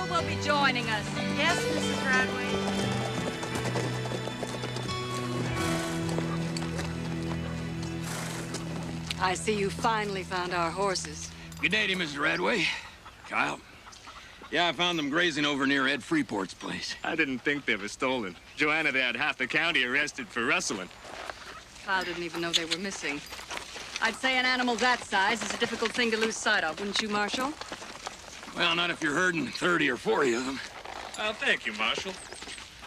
Marshal will be joining us. Yes, Mrs. Radway? I see you finally found our horses. Good day to you, Mr. Radway. Kyle. Yeah, I found them grazing over near Ed Freeport's place. I didn't think they were stolen. Joanna, they had half the county arrested for rustling. Kyle didn't even know they were missing. I'd say an animal that size is a difficult thing to lose sight of, wouldn't you, Marshal? Well, not if you're herding 30 or 40 of them. Oh, thank you, Marshal.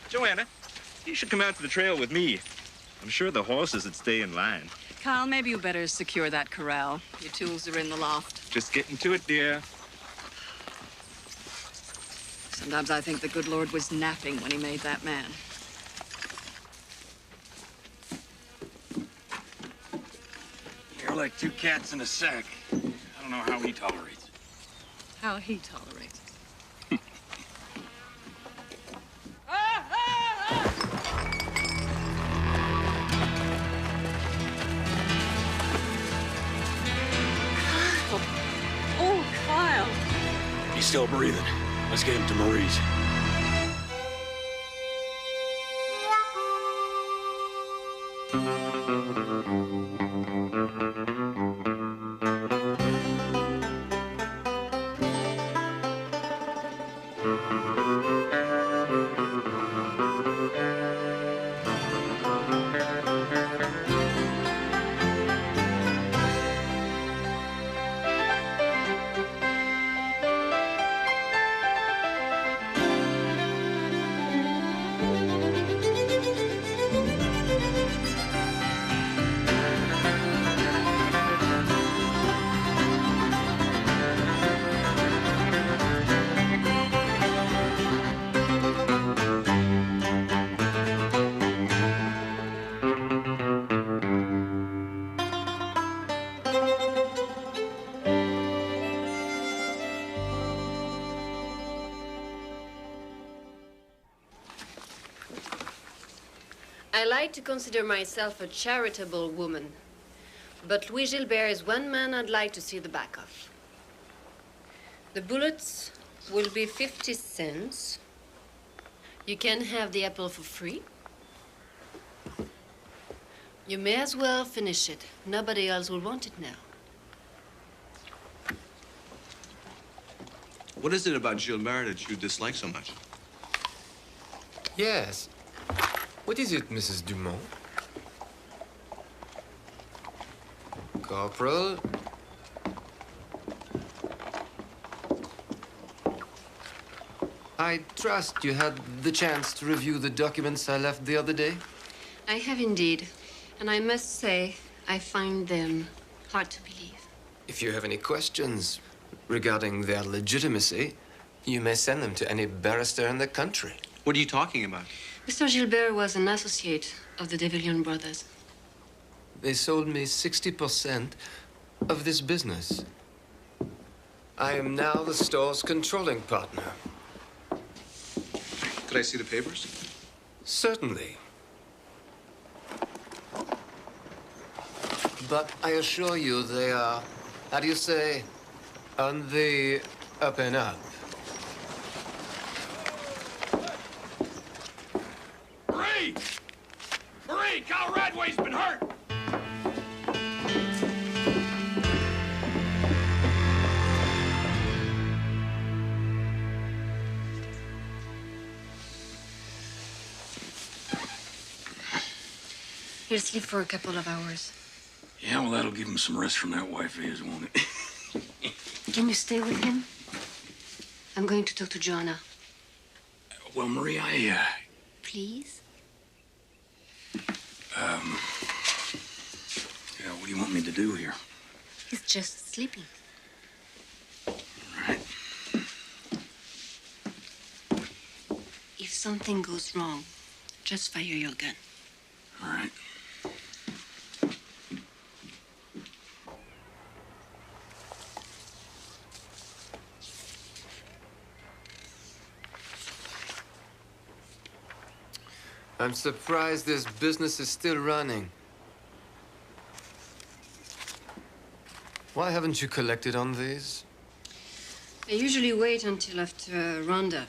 Joanna, you should come out to the trail with me. I'm sure the horses would stay in line. Kyle, maybe you better secure that corral. Your tools are in the loft. Just getting to it, dear. Sometimes I think the good Lord was napping when he made that man. You're like two cats in a sack. I don't know how he tolerates it. How he tolerates it. Oh, Kyle. He's still breathing. Let's get him to Marie's. I like to consider myself a charitable woman, but Louis Gilbert is one man I'd like to see the back of. The bullets will be 50 cents. You can have the apple for free. You may as well finish it. Nobody else will want it now. What is it about Gilbert that you dislike so much? Yes. What is it, Mrs. Dumont? Corporal? I trust you had the chance to review the documents I left the other day? I have indeed, and I must say, I find them hard to believe. If you have any questions regarding their legitimacy, you may send them to any barrister in the country. What are you talking about? Mr. Gilbert was an associate of the De Villion brothers. They sold me 60% of this business. I am now the store's controlling partner. Could I see the papers? Certainly. But I assure you they are, how do you say, on the up and up. Marie! Marie, Kyle Radway's been hurt! He'll sleep for a couple of hours. Yeah, well, that'll give him some rest from that wife of his, won't it? Can you stay with him? I'm going to talk to Joanna. Well, Marie, Please? Yeah, what do you want me to do here? He's just sleeping. All right. If something goes wrong, just fire your gun. All right. I'm surprised this business is still running. Why haven't you collected on these? I usually wait until after a roundup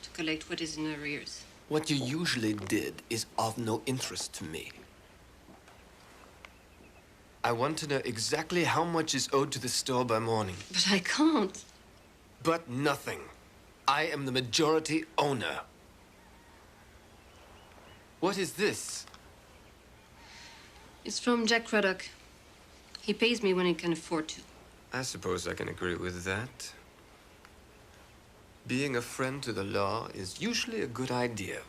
to collect what is in arrears. What you usually did is of no interest to me. I want to know exactly how much is owed to the store by morning. But I can't. But nothing. I am the majority owner. What is this? It's from Jack Craddock. He pays me when he can afford to. I suppose I can agree with that. Being a friend to the law is usually a good idea.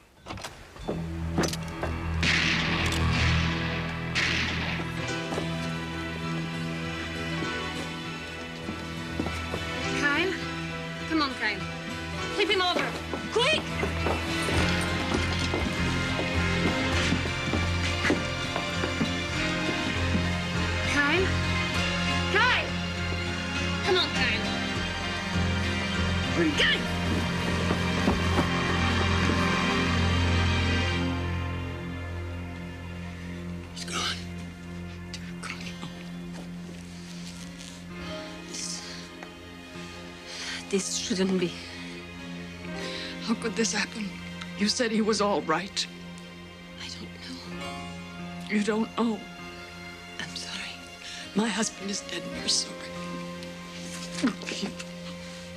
Kyle? Come on, Kyle. Flip him over. Quick! Kyle? Kyle! Come on, Kyle. Kyle! He's gone. This shouldn't be. How could this happen? You said he was all right. I don't know. You don't know. I'm sorry. My husband is dead and you're sorry. Keep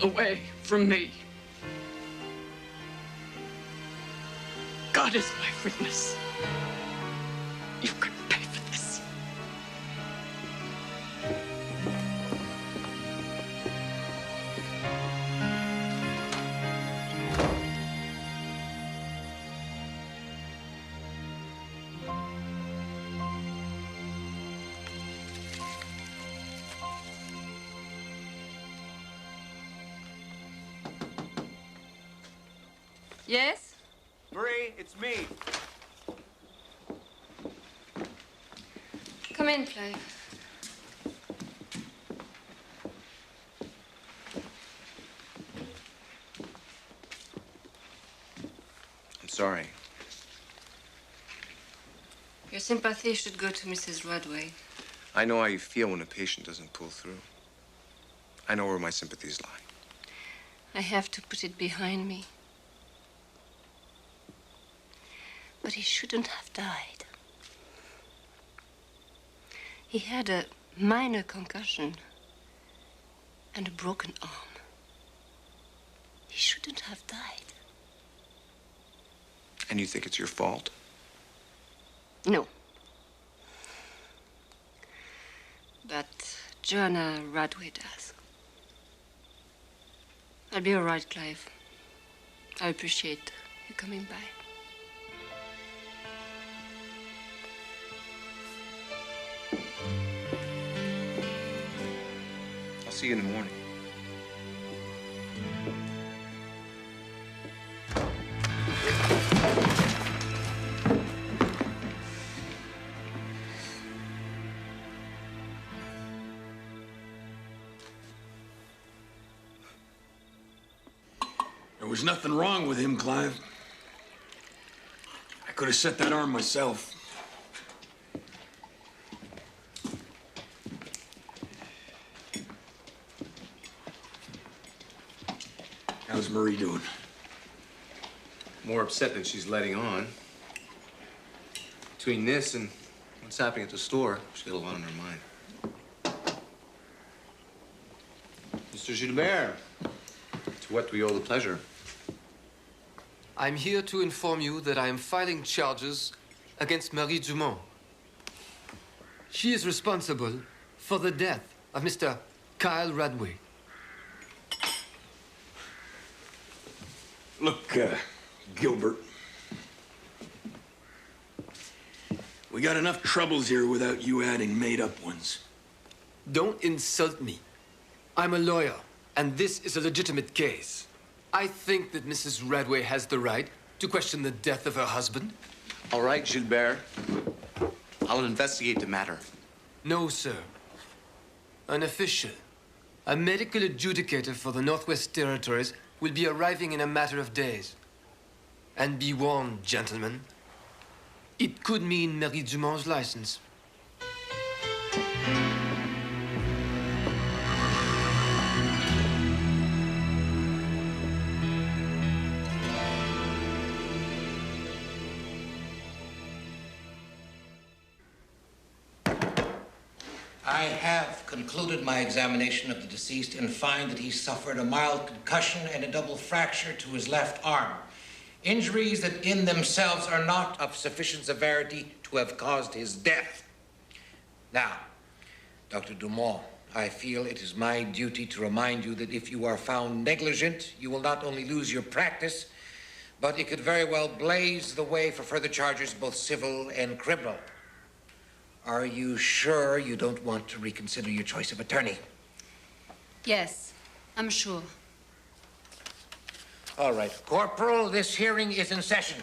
away from me. God is my witness. You can pay for this. Yes? Marie, it's me. Come in, Clive. I'm sorry. Your sympathy should go to Mrs. Radway. I know how you feel when a patient doesn't pull through. I know where my sympathies lie. I have to put it behind me. But he shouldn't have died. He had a minor concussion and a broken arm. He shouldn't have died. And you think it's your fault? No. But Joanna Radway does. I'll be all right, Clive. I appreciate you coming by. I'll see you in the morning. There was nothing wrong with him, Clive. I could have set that arm myself. How's Marie doing? More upset than she's letting on. Between this and what's happening at the store, she's got a lot on her mind. Mr. Gilbert, to what do we owe the pleasure? I'm here to inform you that I am filing charges against Marie Dumont. She is responsible for the death of Mr. Kyle Radway. Look, Gilbert. We got enough troubles here without you adding made-up ones. Don't insult me. I'm a lawyer, and this is a legitimate case. I think that Mrs. Radway has the right to question the death of her husband. All right, Gilbert. I'll investigate the matter. No, sir. An official, a medical adjudicator for the Northwest Territories, will be arriving in a matter of days. And be warned, gentlemen, it could mean Marie Dumont's license. I have concluded my examination of the deceased and find that he suffered a mild concussion and a double fracture to his left arm. Injuries that in themselves are not of sufficient severity to have caused his death. Now, Dr. Dumont, I feel it is my duty to remind you that if you are found negligent, you will not only lose your practice, but it could very well blaze the way for further charges, both civil and criminal. Are you sure you don't want to reconsider your choice of attorney? Yes, I'm sure. All right. Corporal, this hearing is in session.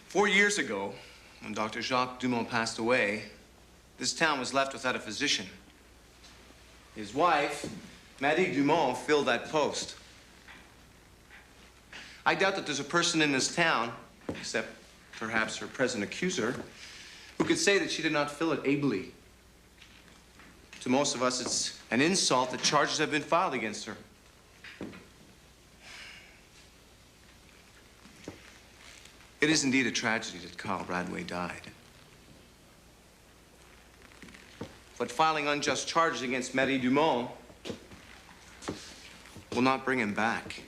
4 years ago, when Dr. Jacques Dumont passed away, this town was left without a physician. His wife, Marie Dumont, filled that post. I doubt that there's a person in this town, except perhaps her present accuser, who could say that she did not fill it ably. To most of us, it's an insult that charges have been filed against her. It is indeed a tragedy that Kyle Radway died. But filing unjust charges against Marie Dumont will not bring him back.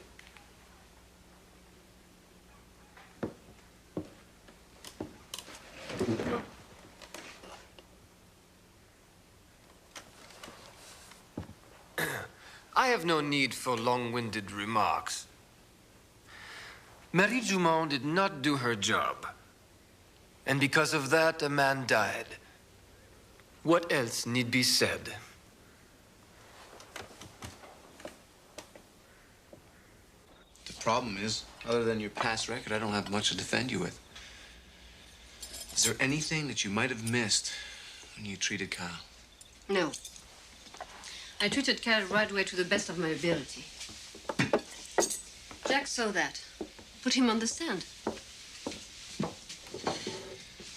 I have no need for long-winded remarks. Marie Dumont did not do her job. And because of that, a man died. What else need be said? The problem is, other than your past record, I don't have much to defend you with. Is there anything that you might have missed when you treated Kyle? No. I treated Kyle Radway to the best of my ability. Jack saw that. Put him on the stand.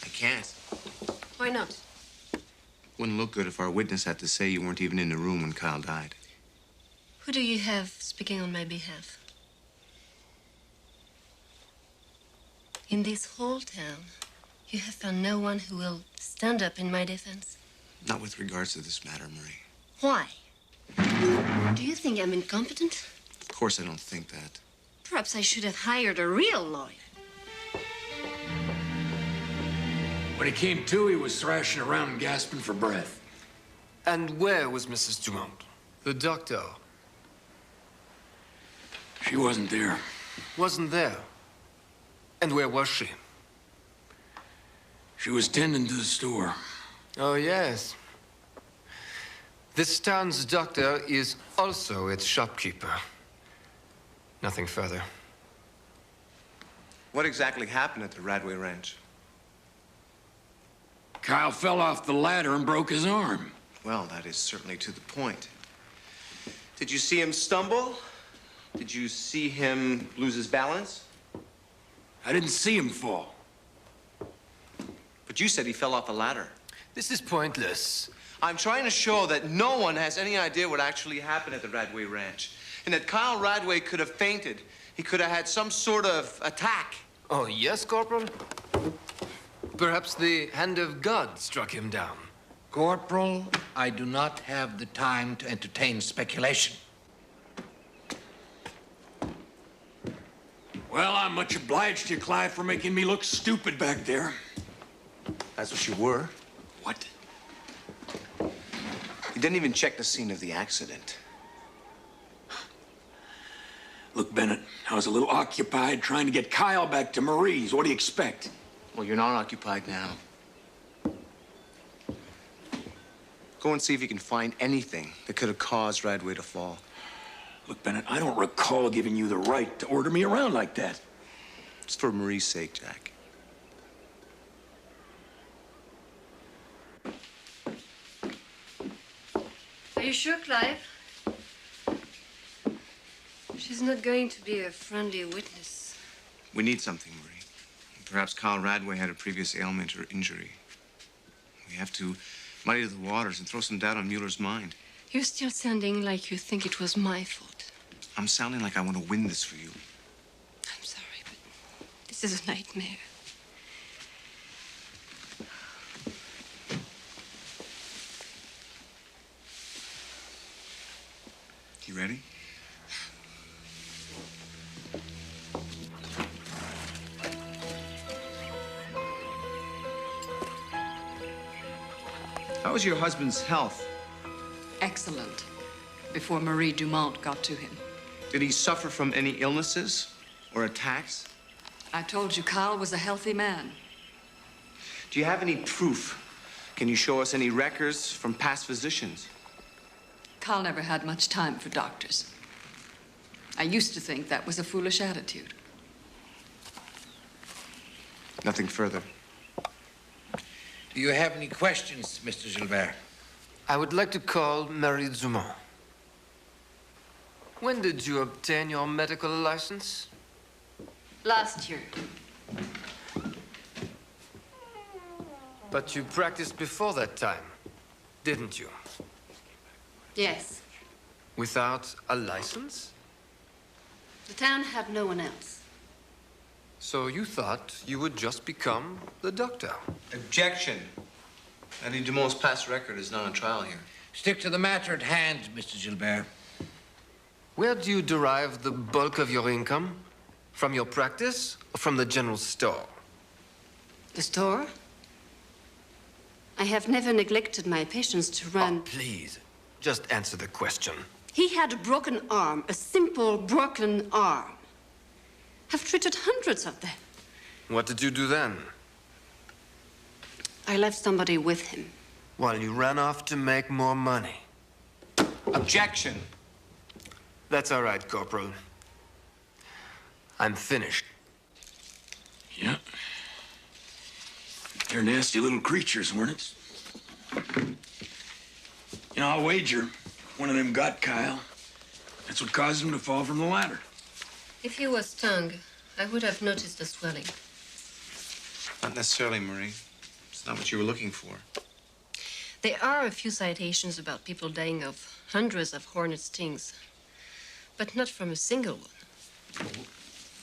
I can't. Why not? Wouldn't look good if our witness had to say you weren't even in the room when Kyle died. Who do you have speaking on my behalf? In this whole town, you have found no one who will stand up in my defense? Not with regards to this matter, Marie. Why? Do you think I'm incompetent? Of course I don't think that. Perhaps I should have hired a real lawyer. When he came to, he was thrashing around and gasping for breath. And where was Mrs. Dumont? The doctor? She wasn't there. Wasn't there? And where was she? She was tending to the store. Oh, yes. This town's doctor is also its shopkeeper. Nothing further. What exactly happened at the Radway Ranch? Kyle fell off the ladder and broke his arm. Well, that is certainly to the point. Did you see him stumble? Did you see him lose his balance? I didn't see him fall. But you said he fell off a ladder. This is pointless. I'm trying to show that no one has any idea what actually happened at the Radway Ranch. And that Kyle Radway could have fainted. He could have had some sort of attack. Oh, yes, Corporal? Perhaps the hand of God struck him down. Corporal, I do not have the time to entertain speculation. Well, I'm much obliged to you, Clyde, for making me look stupid back there. That's what you were. What? You didn't even check the scene of the accident. Look, Bennett, I was a little occupied trying to get Kyle back to Marie's. What do you expect? Well, you're not occupied now. Go and see if you can find anything that could have caused Radway to fall. Look, Bennett, I don't recall giving you the right to order me around like that. It's for Marie's sake, Jack. Are you sure, Clive? She's not going to be a friendly witness. We need something, Marie. Perhaps Kyle Radway had a previous ailment or injury. We have to muddy the waters and throw some doubt on Mueller's mind. You're still sounding like you think it was my fault. I'm sounding like I want to win this for you. I'm sorry, but this is a nightmare. You ready? How was your husband's health? Excellent. Before Marie Dumont got to him. Did he suffer from any illnesses or attacks? I told you Kyle was a healthy man. Do you have any proof? Can you show us any records from past physicians? Kyle never had much time for doctors. I used to think that was a foolish attitude. Nothing further. Do you have any questions, Mr. Gilbert? I would like to call Marie Dumont. When did you obtain your medical license? Last year. But you practiced before that time, didn't you? Yes. Without a license? The town had no one else. So you thought you would just become the doctor? Objection. Marie Dumont's past record is not on trial here. Stick to the matter at hand, Mr. Gilbert. Where do you derive the bulk of your income? From your practice or from the general store? The store? I have never neglected my patients to run. Oh, please, just answer the question. He had a broken arm, a simple broken arm. I've treated hundreds of them. What did you do then? I left somebody with him. While you ran off to make more money. Objection. That's all right, Corporal. I'm finished. Yeah. They're nasty little creatures, hornets. You know, I'll wager one of them got Kyle. That's what caused him to fall from the ladder. If he was stung, I would have noticed the swelling. Not necessarily, Marie. It's not what you were looking for. There are a few citations about people dying of hundreds of hornet stings, but not from a single one.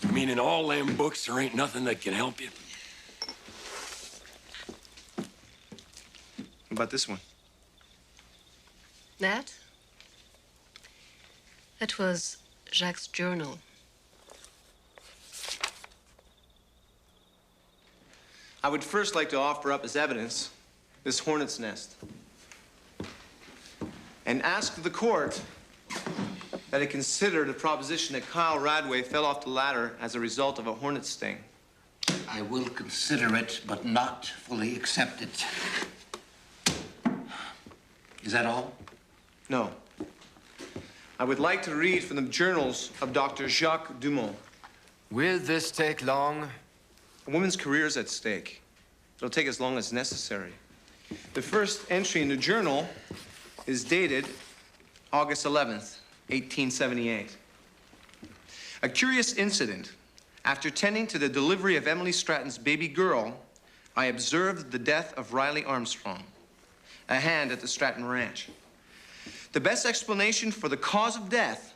I mean, in all them books, there ain't nothing that can help you. What about this one? That was Jacques' journal. I would first like to offer up as evidence this hornet's nest and ask the court that it consider the proposition that Kyle Radway fell off the ladder as a result of a hornet sting. I will consider it, but not fully accept it. Is that all? No. I would like to read from the journals of Dr. Jacques Dumont. Will this take long? A woman's career is at stake. It'll take as long as necessary. The first entry in the journal is dated August 11th, 1878. A curious incident. After tending to the delivery of Emily Stratton's baby girl, I observed the death of Riley Armstrong, a hand at the Stratton Ranch. The best explanation for the cause of death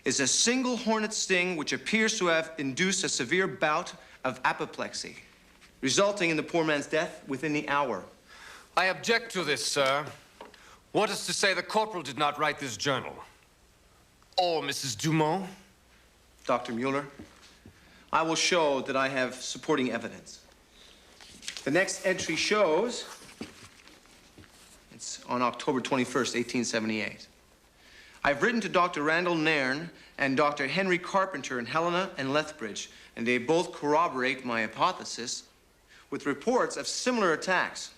is a single hornet sting which appears to have induced a severe bout of apoplexy, resulting in the poor man's death within the hour. I object to this, sir. What is to say the corporal did not write this journal? Or Mrs. Dumont? Dr. Mueller, I will show that I have supporting evidence. The next entry shows it's on October 21st, 1878. I've written to Dr. Randall Nairn and Dr. Henry Carpenter in Helena and Lethbridge, and they both corroborate my hypothesis with reports of similar attacks.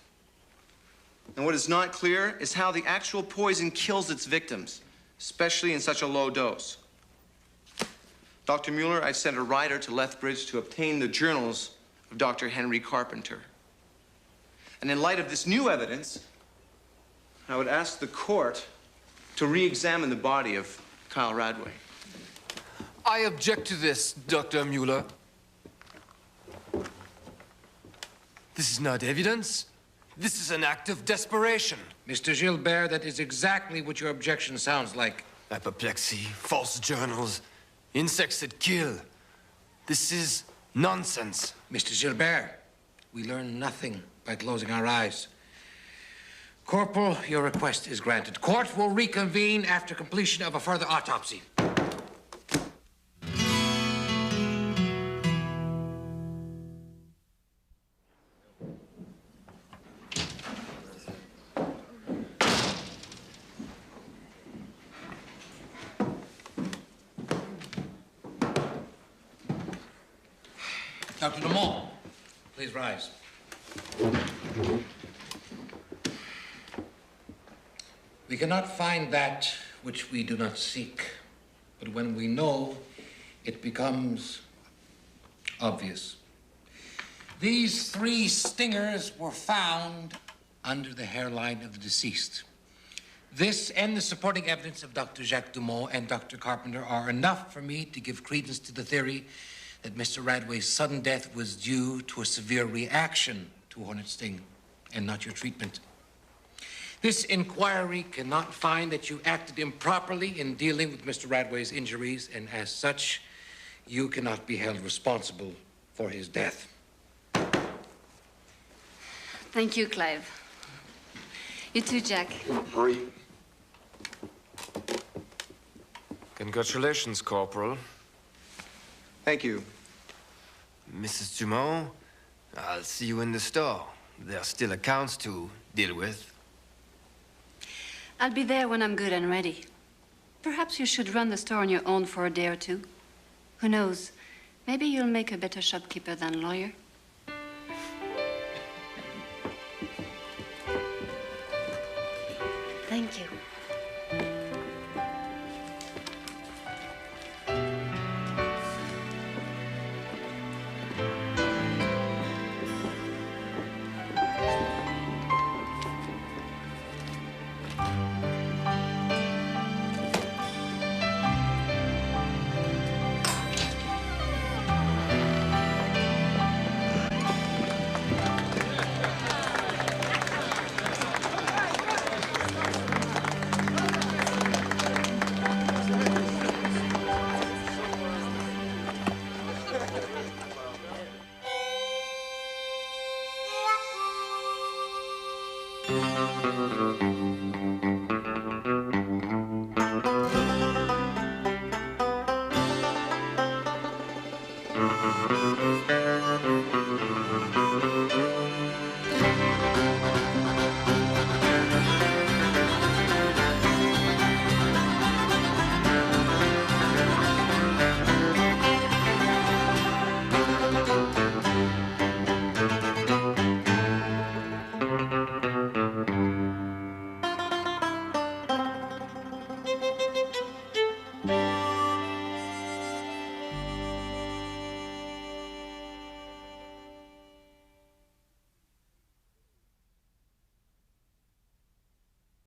And what is not clear is how the actual poison kills its victims, especially in such a low dose. Dr. Mueller, I sent a writer to Lethbridge to obtain the journals of Dr. Henry Carpenter. And in light of this new evidence, I would ask the court to re-examine the body of Kyle Radway. I object to this, Dr. Mueller. This is not evidence. This is an act of desperation. Mr. Gilbert, that is exactly what your objection sounds like. Apoplexy, false journals, insects that kill. This is nonsense. Mr. Gilbert, we learn nothing by closing our eyes. Corporal, your request is granted. Court will reconvene after completion of a further autopsy. Dr. Dumont, please rise. We cannot find that which we do not seek, but when we know, it becomes obvious. These 3 stingers were found under the hairline of the deceased. This and the supporting evidence of Dr. Jacques Dumont and Dr. Carpenter are enough for me to give credence to the theory that Mr. Radway's sudden death was due to a severe reaction to a hornet sting and not your treatment. This inquiry cannot find that you acted improperly in dealing with Mr. Radway's injuries, and as such, you cannot be held responsible for his death. Thank you, Clive. You too, Jack. Marie. Congratulations, Corporal. Thank you. Mrs. Dumont, I'll see you in the store. There are still accounts to deal with. I'll be there when I'm good and ready. Perhaps you should run the store on your own for a day or two. Who knows? Maybe you'll make a better shopkeeper than lawyer. Thank you.